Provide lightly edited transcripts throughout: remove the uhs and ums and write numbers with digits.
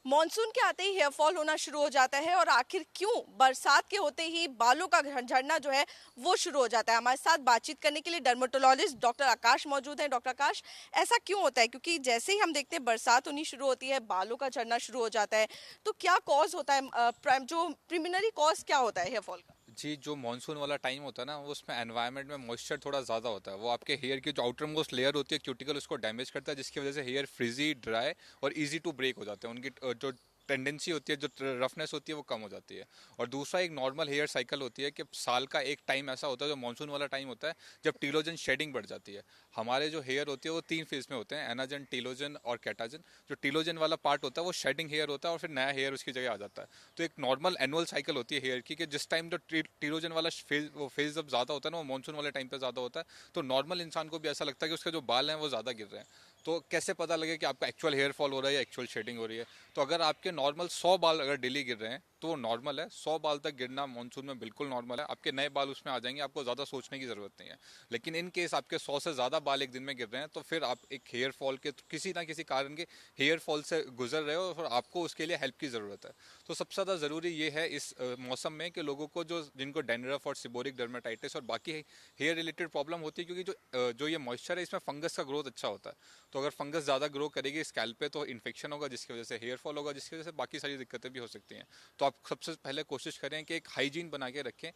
Monsoon के आते ही hair fall होना शुरू हो जाता है और आखिर क्यों बरसात के होते ही बालों का झड़ना जो है वो शुरू हो जाता है। हमारे साथ बातचीत करने के लिए डर्मेटोलॉजिस्ट डॉक्टर आकाश मौजूद हैं। डॉक्टर आकाश, ऐसा क्यों होता है? क्योंकि जैसे ही हम देखते हैं बरसात होनी शुरू होती है, बालों का झड़ना शुरू हो जाता है, तो क्या कॉज होता है? जो प्रिमिनरी कॉज क्या होता है हेयर फॉल का? जी, जो मानसून वाला टाइम होता है ना, वो उसमें एनवायरनमेंट में मॉइस्चर थोड़ा ज़्यादा होता है। वो आपके हेयर की जो आउटर मोस्ट लेयर होती है क्यूटिकल, उसको डैमेज करता है, जिसकी वजह से हेयर फ्रिजी, ड्राई और इजी टू ब्रेक हो जाते हैं। उनकी जो टेंडेंसी होती है, जो रफनेस होती है, वो कम हो जाती है। और दूसरा, एक नॉर्मल हेयर साइकिल होती है कि साल का एक टाइम ऐसा होता है जो मानसून वाला टाइम होता है, जब टीलोजन शेडिंग बढ़ जाती है। हमारे जो हेयर होती है वो तीन फेज में होते हैं, एनाजन, टीलोजन और कैटाजन। जो टीलोजन वाला पार्ट होता है वो शेडिंग हेयर होता है और फिर नया हेयर उसकी जगह आ जाता है। तो एक नॉर्मल एनुअल साइकिल होती है हेयर की, कि जिस टाइम जो टीलोजन वाला फेज जब ज़्यादा होता है ना, वो मानसून वाले टाइम पे ज़्यादा होता है। तो नॉर्मल इंसान को भी ऐसा लगता है कि उसके जो बाल हैं वो ज़्यादा गिर रहे हैं। तो कैसे पता लगे कि आपका एक्चुअल हेयर फॉल हो रहा है या एक्चुअल शेडिंग हो रही है? तो अगर आपके नॉर्मल 100 बाल अगर डेली गिर रहे हैं तो वो नॉर्मल है। 100 बाल तक गिरना मानसून में बिल्कुल नॉर्मल है। आपके नए बाल उसमें आ जाएंगे, आपको ज़्यादा सोचने की ज़रूरत नहीं है। लेकिन इन केस आपके 100 से ज़्यादा बाल एक दिन में गिर रहे हैं, तो फिर आप एक हेयर फॉल के किसी ना किसी कारण के हेयर फॉल से गुजर रहे हो और आपको उसके लिए हेल्प की ज़रूरत है। तो सबसे ज़्यादा ज़रूरी ये है इस मौसम में कि लोगों को, जो जिनको डैंड्रफ और सिबोरिक डर्मेटाइटिस और बाकी हेयर रिलेटेड प्रॉब्लम होती है, क्योंकि जो ये मॉइस्चर है, इसमें फंगस का ग्रोथ अच्छा होता है। तो अगर फंगस ज़्यादा ग्रो करेगी स्कैल्प पे, तो इन्फेक्शन होगा, जिसकी वजह से हेयर फॉल होगा, जिसकी वजह से बाकी सारी दिक्कतें भी हो सकती हैं। तो आप सबसे पहले कोशिश करें कि एक हाइजीन बना के रखें।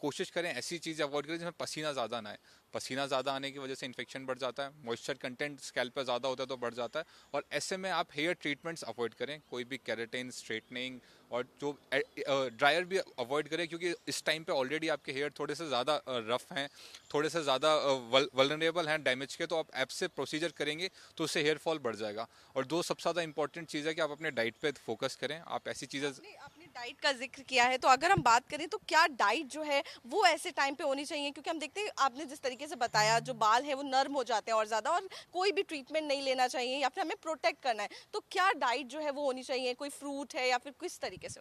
कोशिश करें ऐसी चीज़ अवॉइड करें जिसमें पसीना ज़्यादा ना आए। पसीना ज़्यादा आने की वजह से इन्फेक्शन बढ़ जाता है, मॉइस्चर कंटेंट स्कैल्प पे ज़्यादा होता है तो बढ़ जाता है। और ऐसे में आप हेयर ट्रीटमेंट्स अवॉइड करें, कोई भी केराटिन, स्ट्रेटनिंग और जो ड्रायर भी अवॉइड करें, क्योंकि इस टाइम पे ऑलरेडी आपके हेयर थोड़े से ज़्यादा रफ हैं, थोड़े से ज़्यादा वल्नरेबल हैं डैमेज के। तो आप ऐप से प्रोसीजर करेंगे तो उससे हेयर फॉल बढ़ जाएगा। और दो सबसे ज़्यादा इंपॉर्टेंट चीज़ है कि आप अपने डाइट पे फोकस करें। आप ऐसी चीज़ें। आपने आपने डाइट का जिक्र किया है, तो अगर हम बात करें तो क्या डाइट जो है वो ऐसे टाइम पे होनी चाहिए? क्योंकि हम देखते हैं आपने जिस तरीके से बताया, जो बाल है वो नर्म हो जाते हैं और ज्यादा, और कोई भी ट्रीटमेंट नहीं लेना चाहिए या फिर हमें प्रोटेक्ट करना है, तो क्या डाइट जो है वो होनी चाहिए? कोई फ्रूट है या फिर किस तरीके से?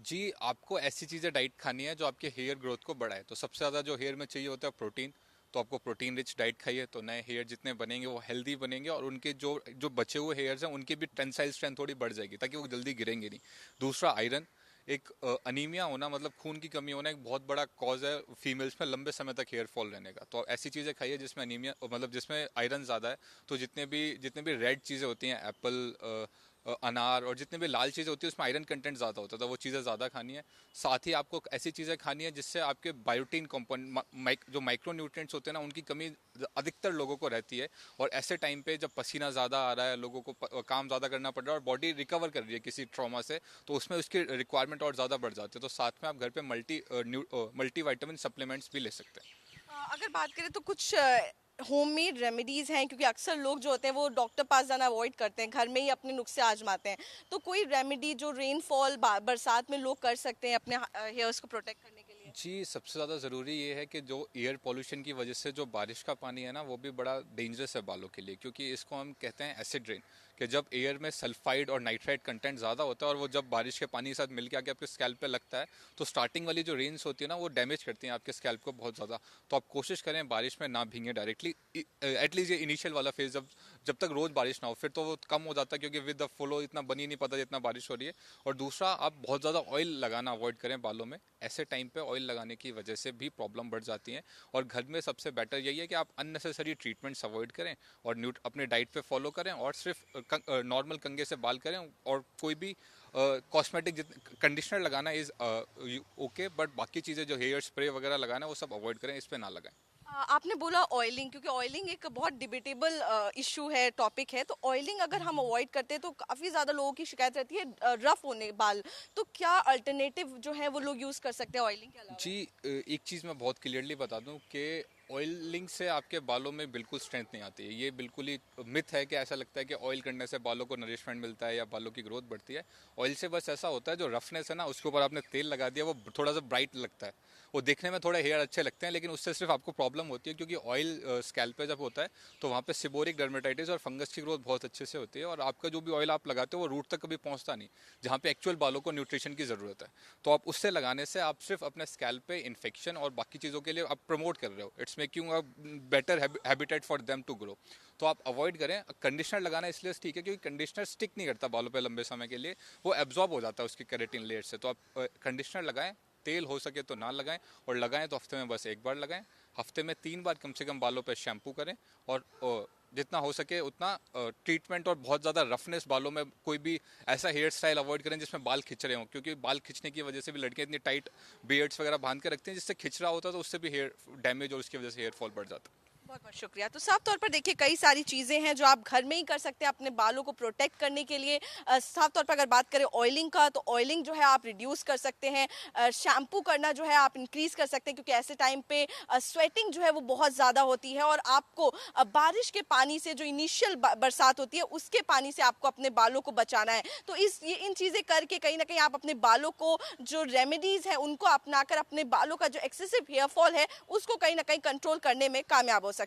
जी, आपको ऐसी चीज़ें डाइट खानी है जो आपके हेयर ग्रोथ को बढ़ाए। तो सबसे ज़्यादा जो हेयर में चाहिए होता है प्रोटीन। तो आपको प्रोटीन रिच डाइट खाइए, तो नए हेयर जितने बनेंगे वो हेल्दी बनेंगे, और उनके जो जो बचे हुए हेयर्स हैं उनकी भी टेंसाइल स्ट्रेंथ थोड़ी बढ़ जाएगी, ताकि वो जल्दी गिरेंगे नहीं। दूसरा, आयरन। एक अनीमिया होना, मतलब खून की कमी होना, एक बहुत बड़ा कॉज है फीमेल्स में लंबे समय तक हेयर फॉल रहने का। तो ऐसी चीज़ें खाइए जिसमें अनीमिया, मतलब जिसमें आयरन ज़्यादा है। तो जितने भी रेड चीज़ें होती हैं, एप्पल, अनार और जितने भी लाल चीज़ें होती है उसमें आयरन कंटेंट ज़्यादा होता है, तो वो चीज़ें ज़्यादा खानी है। साथ ही आपको ऐसी चीज़ें खानी है जिससे आपके बायोटीन कंपोनेंट, जो माइक्रो न्यूट्रिएंट्स होते हैं ना, उनकी कमी अधिकतर लोगों को रहती है। और ऐसे टाइम पे जब पसीना ज़्यादा आ रहा है, लोगों को काम ज़्यादा करना पड़ रहा है और बॉडी रिकवर कर रही है किसी ट्रॉमा से, तो उसमें उसकी रिक्वायरमेंट और ज़्यादा बढ़ जाती है। तो साथ में आप घर पे मल्टी वाइटामिन सप्लीमेंट्स भी ले सकते हैं। अगर बात करें तो कुछ होममेड रेमेडीज हैं, क्योंकि अक्सर लोग जो होते हैं वो डॉक्टर पास जाना अवॉइड करते हैं, घर में ही अपने नुस्खे आजमाते हैं। तो कोई रेमेडी जो रेनफॉल बरसात में लोग कर सकते हैं अपने हेयर्स को प्रोटेक्ट करने के लिए? जी, सबसे ज़्यादा ज़रूरी ये है कि जो एयर पोल्यूशन की वजह से जो बारिश का पानी है ना, वो भी बड़ा डेंजरस है बालों के लिए, क्योंकि इसको हम कहते हैं एसिड रेन। कि जब एयर में सल्फाइड और नाइट्राइड कंटेंट ज़्यादा होता है और वो जब बारिश के पानी के साथ मिलकर आके आपके स्कैल्प पे लगता है, तो स्टार्टिंग वाली जो रेन्स होती है ना, वो डैमेज करती हैं आपके स्कैल्प को बहुत ज़्यादा। तो आप कोशिश करें बारिश में ना भीगे डायरेक्टली। एटलीस्ट ये इनिशियल वाला फेज, जब जब तक रोज़ बारिश ना हो, फिर तो वो कम हो जाता है, क्योंकि विद द फ्लो इतना बन ही नहीं पाता जितना बारिश हो रही है। और दूसरा, आप बहुत ज़्यादा ऑयल लगाना अवॉइड करें बालों में। ऐसे टाइम पे ऑयल लगाने की वजह से भी प्रॉब्लम बढ़ जाती है। और घर में सबसे बेटर यही है कि आप अननेसेसरी ट्रीटमेंट्स अवॉइड करें और अपने डाइट पे फॉलो करें, और सिर्फ नॉर्मल कंघे से बाल करें। और कोई भी कॉस्मेटिक कंडीशनर लगाना इज़ ओके, बट बाकी चीज़ें जो हेयर स्प्रे वगैरह लगाना है वो सब अवॉइड करें, इस पे ना लगाएं। आपने बोला ऑयलिंग, क्योंकि ऑयलिंग एक बहुत डिबेटेबल इशू है, टॉपिक है। तो ऑयलिंग अगर हम अवॉइड करते हैं तो काफ़ी ज़्यादा लोगों की शिकायत रहती है रफ होने बाल। तो क्या अल्टरनेटिव जो है वो लोग यूज़ कर सकते हैं ऑयलिंग के अलावा? जी, एक चीज़ मैं बहुत क्लियरली बता दूं कि ऑयलिंग से आपके बालों में बिल्कुल स्ट्रेंथ नहीं आती है। ये बिल्कुल ही मिथ है कि ऐसा लगता है कि ऑयल करने से बालों को नरिशमेंट मिलता है या बालों की ग्रोथ बढ़ती है। ऑयल से बस ऐसा होता है, जो रफनेस है ना, उसके ऊपर आपने तेल लगा दिया, वो थोड़ा सा ब्राइट लगता है। वो देखने में थोड़े हेयर अच्छे लगते हैं, लेकिन उससे सिर्फ आपको प्रॉब्लम होती है क्योंकि ऑयल स्कैल्प पे जब होता है तो वहाँ पे सिबोरिक डर्मेटाइटिस और फंगस की ग्रोथ बहुत अच्छे से होती है, और आपका जो भी ऑयल आप लगाते हो वो रूट तक कभी पहुँचता नहीं, जहाँ पे एक्चुअल बालों को न्यूट्रिशन की ज़रूरत है। तो आप उससे लगाने से आप सिर्फ अपने स्कैल्प पे इन्फेक्शन और बाकी चीज़ों के लिए आप प्रमोट कर रहे हो, it's making a better habitat for them to grow. तो आप अवॉइड करें। कंडीशनर लगाना इसलिए ठीक है क्योंकि कंडीशनर स्टिक नहीं करता बालों पे लंबे समय के लिए, वो एब्जॉर्ब हो जाता है उसकी केराटिन लेयर से। तो आप कंडीशनर लगाएं, तेल हो सके तो ना लगाएं, और लगाएं तो हफ्ते में बस एक बार लगाएं। हफ्ते में 3 बार कम से कम बालों पे शैम्पू करें, और जितना हो सके उतना ट्रीटमेंट और बहुत ज़्यादा रफनेस बालों में कोई भी ऐसा हेयर स्टाइल अवॉइड करें जिसमें बाल खिंच रहे हों, क्योंकि बाल खिंचने की वजह से भी लड़कियां इतनी टाइट बियर्ड्स वगैरह बांध के रखती हैं जिससे खिंच रहा होता है, तो उससे भी हेयर डैमेज और उसकी वजह से हेयर फॉल बढ़ जाता है। बहुत बहुत शुक्रिया। तो साफ तौर पर देखिए कई सारी चीज़ें हैं जो आप घर में ही कर सकते हैं अपने बालों को प्रोटेक्ट करने के लिए। साफ तौर पर अगर बात करें ऑयलिंग का, तो ऑयलिंग जो है आप रिड्यूस कर सकते हैं। शैम्पू करना जो है आप इंक्रीज कर सकते हैं, क्योंकि ऐसे टाइम पे स्वेटिंग जो है वो बहुत ज़्यादा होती है, और आपको बारिश के पानी से, जो इनिशियल बरसात होती है उसके पानी से आपको अपने बालों को बचाना है। तो इन चीज़ें करके कहीं ना कहीं आप अपने बालों को, जो रेमेडीज़ हैं उनको अपनाकर अपने बालों का जो एक्सेसिव हेयर फॉल है उसको कहीं ना कहीं कंट्रोल करने में कामयाब हो सकते हैं।